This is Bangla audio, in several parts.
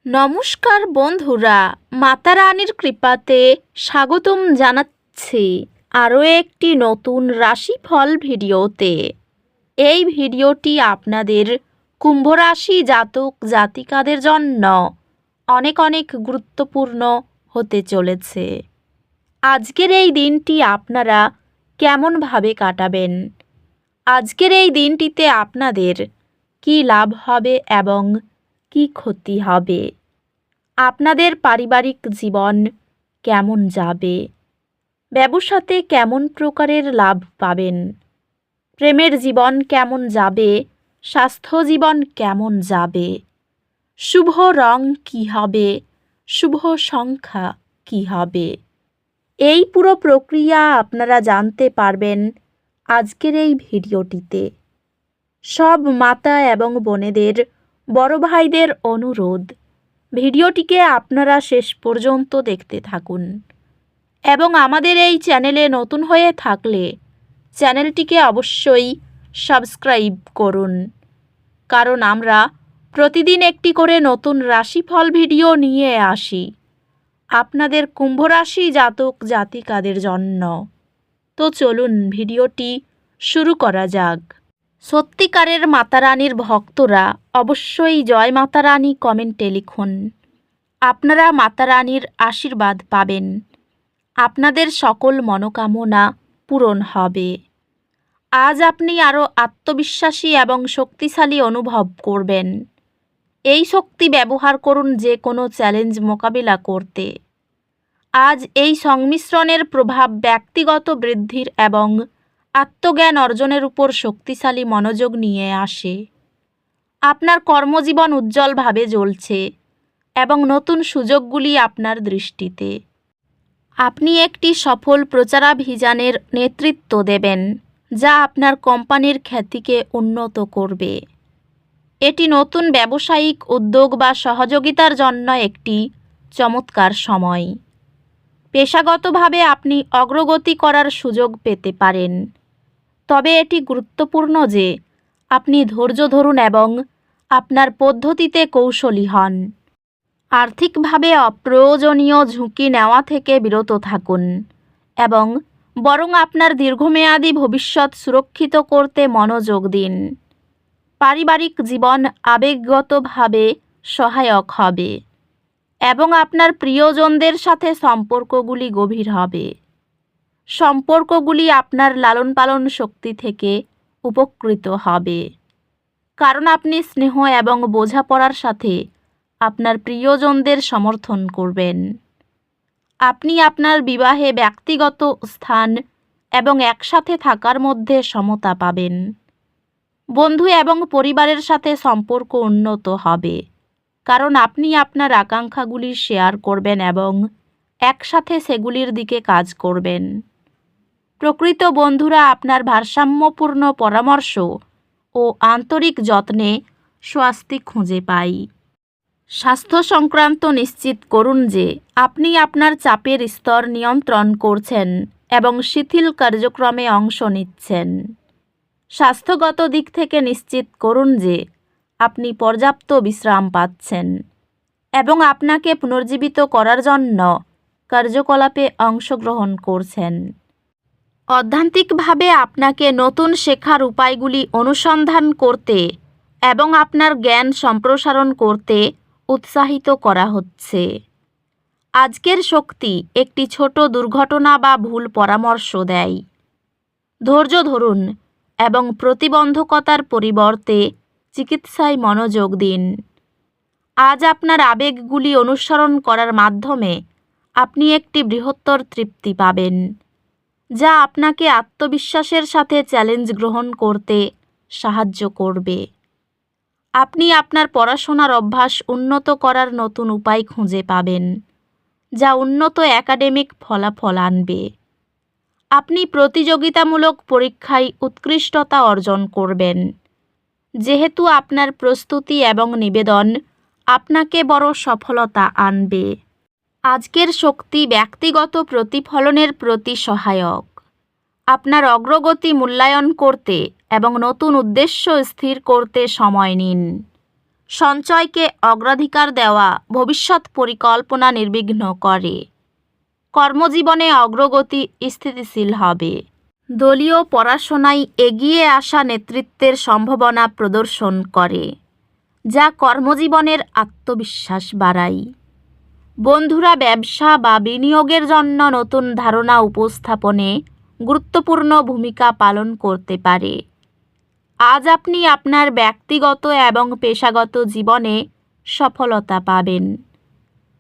নমস্কার বন্ধুরা, মাতা রানীর কৃপাতে স্বাগতম জানাচ্ছি আরও একটি নতুন রাশিফল ভিডিওতে। এই ভিডিওটি আপনাদের কুম্ভ রাশি জাতক জাতিকাদের জন্য অনেক অনেক গুরুত্বপূর্ণ হতে চলেছে। আজকের এই দিনটি আপনারা কেমনভাবে কাটাবেন? আজকের এই দিনটিতে আপনাদের কী লাভ হবে এবং কী ক্ষতি হবে? আপনাদের পারিবারিক জীবন কেমন যাবে? ব্যবসাতে কেমন প্রকারের লাভ পাবেন? প্রেমের জীবন কেমন যাবে? স্বাস্থ্য জীবন কেমন যাবে? শুভ রং কী হবে? শুভ সংখ্যা কী হবে? এই পুরো প্রক্রিয়া আপনারা জানতে পারবেন আজকের এই ভিডিওটিতে। সব মাতা এবং বোনেদের, বড় ভাইদের অনুরোধ, ভিডিওটিকে আপনারা শেষ পর্যন্ত দেখতে থাকুন এবং আমাদের এই চ্যানেলে নতুন হয়ে থাকলে চ্যানেলটিকে অবশ্যই সাবস্ক্রাইব করুন, কারণ আমরা প্রতিদিন একটি করে নতুন রাশিফল ভিডিও নিয়ে আসি আপনাদের কুম্ভ রাশি জাতক জাতিকাদের জন্য। তো চলুন ভিডিওটি শুরু করা যাক। সত্যিকারের মাতারানীর ভক্তরা অবশ্যই জয় মাতারানী কমেন্টে লিখুন। আপনারা মাতারানীর আশীর্বাদ পাবেন, আপনাদের সকল মনোকামনা পূরণ হবে। আজ আপনি আরও আত্মবিশ্বাসী এবং শক্তিশালী অনুভব করবেন। এই শক্তি ব্যবহার করুন যে কোনো চ্যালেঞ্জ মোকাবিলা করতে। আজ এই সংমিশ্রণের প্রভাব ব্যক্তিগত বৃদ্ধির এবং আত্মজ্ঞান অর্জনের উপর শক্তিশালী মনোযোগ নিয়ে আসে। আপনার কর্মজীবন উজ্জ্বলভাবে জ্বলছে এবং নতুন সুযোগগুলি আপনার দৃষ্টিতে। আপনি একটি সফল প্রচারাভিযানের নেতৃত্ব দেবেন, যা আপনার কোম্পানির খ্যাতিকে উন্নত করবে। এটি নতুন ব্যবসায়িক উদ্যোগ বা সহযোগিতার জন্য একটি চমৎকার সময়। পেশাগতভাবে আপনি অগ্রগতি করার সুযোগ পেতে পারেন, তবে এটি গুরুত্বপূর্ণ যে আপনি ধৈর্য ধরুন এবং আপনার পদ্ধতিতে কৌশলী হন। আর্থিকভাবে অপ্রয়োজনীয় ঝুঁকি নেওয়া থেকে বিরত থাকুন এবং বরং আপনার দীর্ঘমেয়াদী ভবিষ্যৎ সুরক্ষিত করতে মনোযোগ দিন। পারিবারিক জীবন আবেগগতভাবে সহায়ক হবে এবং আপনার প্রিয়জনদের সাথে সম্পর্কগুলি গভীর হবে। সম্পর্কগুলি আপনার লালন পালন শক্তি থেকে উপকৃত হবে, কারণ আপনি স্নেহ এবং বোঝাপড়ার সাথে আপনার প্রিয়জনদের সমর্থন করবেন। আপনি আপনার বিবাহে ব্যক্তিগত স্থান এবং একসাথে থাকার মধ্যে সমতা পাবেন। বন্ধু এবং পরিবারের সাথে সম্পর্ক উন্নত হবে, কারণ আপনি আপনার আকাঙ্ক্ষাগুলি শেয়ার করবেন এবং একসাথে সেগুলির দিকে কাজ করবেন। প্রকৃত বন্ধুরা আপনার ভারসাম্যপূর্ণ পরামর্শ ও আন্তরিক যত্নে স্বস্তি খুঁজে পায়। স্বাস্থ্য সংক্রান্ত নিশ্চিত করুন যে আপনি আপনার চাপের স্তর নিয়ন্ত্রণ করছেন এবং শিথিল কার্যক্রমে অংশ নিচ্ছেন। স্বাস্থ্যগত দিক থেকে নিশ্চিত করুন যে আপনি পর্যাপ্ত বিশ্রাম পাচ্ছেন এবং আপনাকে পুনর্জীবিত করার জন্য কার্যকলাপে অংশগ্রহণ করছেন। অধ্যাত্মিকভাবে আপনাকে নতুন শেখার উপায়গুলি অনুসন্ধান করতে এবং আপনার জ্ঞান সম্প্রসারণ করতে উৎসাহিত করা হচ্ছে। আজকের শক্তি একটি ছোট দুর্ঘটনা বা ভুল পরামর্শ দেয়। ধৈর্য ধরুন এবং প্রতিবন্ধকতার পরিবর্তে চিকিৎসায় মনোযোগ দিন। আজ আপনার আবেগগুলি অনুসরণ করার মাধ্যমে আপনি একটি বৃহত্তর তৃপ্তি পাবেন, যা আপনাকে আত্মবিশ্বাসের সাথে চ্যালেঞ্জ গ্রহণ করতে সাহায্য করবে। আপনি আপনার পড়াশোনার অভ্যাস উন্নত করার নতুন উপায় খুঁজে পাবেন, যা উন্নত একাডেমিক ফলাফল আনবে। আপনি প্রতিযোগিতামূলক পরীক্ষায় উৎকৃষ্টতা অর্জন করবেন, যেহেতু আপনার প্রস্তুতি এবং নিবেদন আপনাকে বড় সফলতা আনবে। আজকের শক্তি ব্যক্তিগত প্রতিফলনের প্রতি সহায়ক। আপনার অগ্রগতি মূল্যায়ন করতে এবং নতুন উদ্দেশ্য স্থির করতে সময় নিন। সঞ্চয়কে অগ্রাধিকার দেওয়া ভবিষ্যৎ পরিকল্পনা নির্বিঘ্ন করে। কর্মজীবনে অগ্রগতি স্থিতিশীল হবে। দলীয় পড়াশোনায় এগিয়ে আসা নেতৃত্বের সম্ভাবনা প্রদর্শন করে, যা কর্মজীবনের আত্মবিশ্বাস বাড়ায়। বন্ধুরা ব্যবসা বা বিনিয়োগের জন্য নতুন ধারণা উপস্থাপনে গুরুত্বপূর্ণ ভূমিকা পালন করতে পারে। আজ আপনি আপনার ব্যক্তিগত এবং পেশাগত জীবনে সফলতা পাবেন।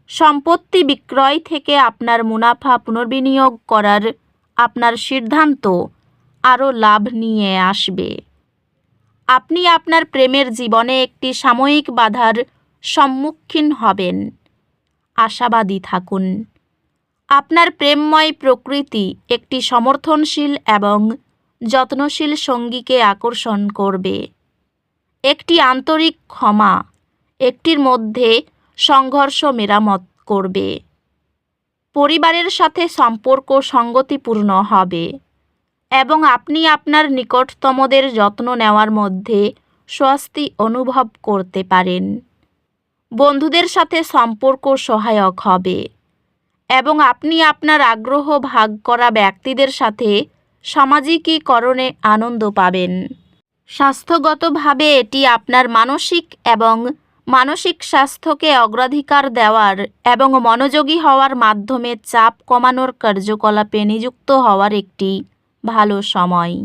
সম্পত্তি বিক্রয় থেকে আপনার মুনাফা পুনর্বিনিয়োগ করার আপনার সিদ্ধান্ত আরও লাভ নিয়ে আসবে। আপনি আপনার প্রেমের জীবনে একটি সাময়িক বাধার সম্মুখীন হবেন। আশাবাদী থাকুন। আপনার প্রেমময় প্রকৃতি একটি সমর্থনশীল এবং যত্নশীল সঙ্গীকে আকর্ষণ করবে। একটি আন্তরিক ক্ষমা একটির মধ্যে সংঘর্ষ মেরামত করবে। পরিবারের সাথে সম্পর্ক সঙ্গতিপূর্ণ হবে এবং আপনি আপনার নিকটতমদের যত্ন নেওয়ার মধ্যে স্বস্তি অনুভব করতে পারেন। বন্ধুদের সাথে সম্পর্ক সহায়ক হবে এবং আপনি আপনার আগ্রহ ভাগ করা ব্যক্তিদের সাথে সামাজিকীকরণে আনন্দ পাবেন। স্বাস্থ্যগতভাবে এটি আপনার মানসিক স্বাস্থ্যকে অগ্রাধিকার দেওয়ার এবং মনোযোগী হওয়ার মাধ্যমে চাপ কমানোর কার্যকলাপে নিযুক্ত হওয়ার একটি ভালো সময়।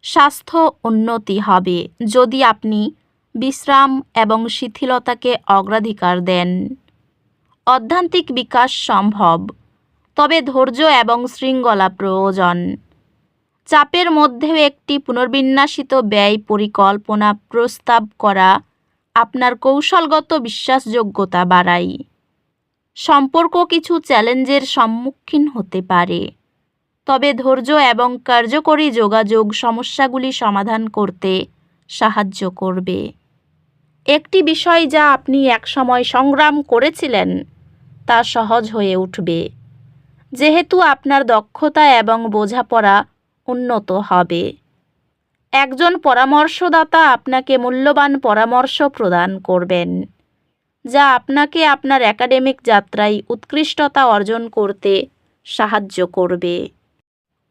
স্বাস্থ্য উন্নতি হবে যদি আপনি বিশ্রাম এবং শিথিলতাকে অগ্রাধিকার দেন। অধ্যাত্মিক বিকাশ সম্ভব, তবে ধৈর্য এবং শৃঙ্খলা প্রয়োজন। চাপের মধ্যেও একটি পুনর্বিন্যাসিত ব্যয় পরিকল্পনা প্রস্তাব করা আপনার কৌশলগত বিশ্বাসযোগ্যতা বাড়ায়। সম্পর্ক কিছু চ্যালেঞ্জের সম্মুখীন হতে পারে, তবে ধৈর্য এবং কার্যকরী যোগাযোগ সমস্যাগুলি সমাধান করতে সাহায্য করবে। একটি বিষয় যা আপনি একসময় সংগ্রাম করেছিলেন তা সহজ হয়ে উঠবে, যেহেতু আপনার দক্ষতা এবং বোঝাপড়া উন্নত হবে। একজন পরামর্শদাতা আপনাকে মূল্যবান পরামর্শ প্রদান করবেন, যা আপনাকে আপনার একাডেমিক যাত্রায় উৎকৃষ্টতা অর্জন করতে সাহায্য করবে।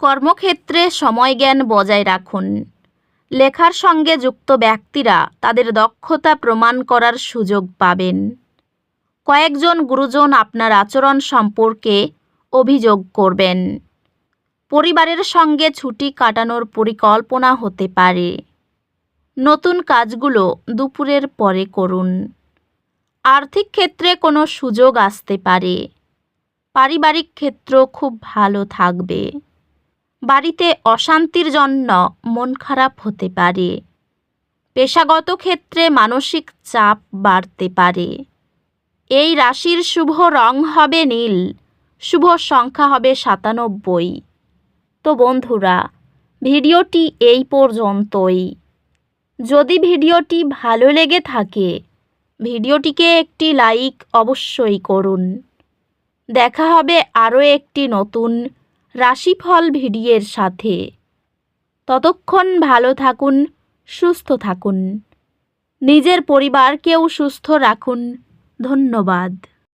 কর্মক্ষেত্রে সময়জ্ঞান বজায় রাখুন। লেখার সঙ্গে যুক্ত ব্যক্তিরা তাদের দক্ষতা প্রমাণ করার সুযোগ পাবেন। কয়েকজন গুরুজন আপনার আচরণ সম্পর্কে অভিযোগ করবেন। পরিবারের সঙ্গে ছুটি কাটানোর পরিকল্পনা হতে পারে। নতুন কাজগুলো দুপুরের পরে করুন। আর্থিক ক্ষেত্রে কোনো সুযোগ আসতে পারে। পারিবারিক ক্ষেত্র খুব ভালো থাকবে। বাড়িতে অশান্তির জন্য মন খারাপ হতে পারে। পেশাগত ক্ষেত্রে মানসিক চাপ বাড়তে পারে। এই রাশির শুভ রং হবে নীল, শুভ সংখ্যা হবে 97। তো বন্ধুরা, ভিডিওটি এই পর্যন্তই। যদি ভিডিওটি ভালো লেগে থাকে ভিডিওটিকে একটি লাইক অবশ্যই করুন। দেখা হবে আরও একটি নতুন রাশিফল ভিডিওর সাথে। ততক্ষণ ভালো থাকুন, সুস্থ থাকুন, নিজের পরিবারকেও সুস্থ রাখুন। ধন্যবাদ।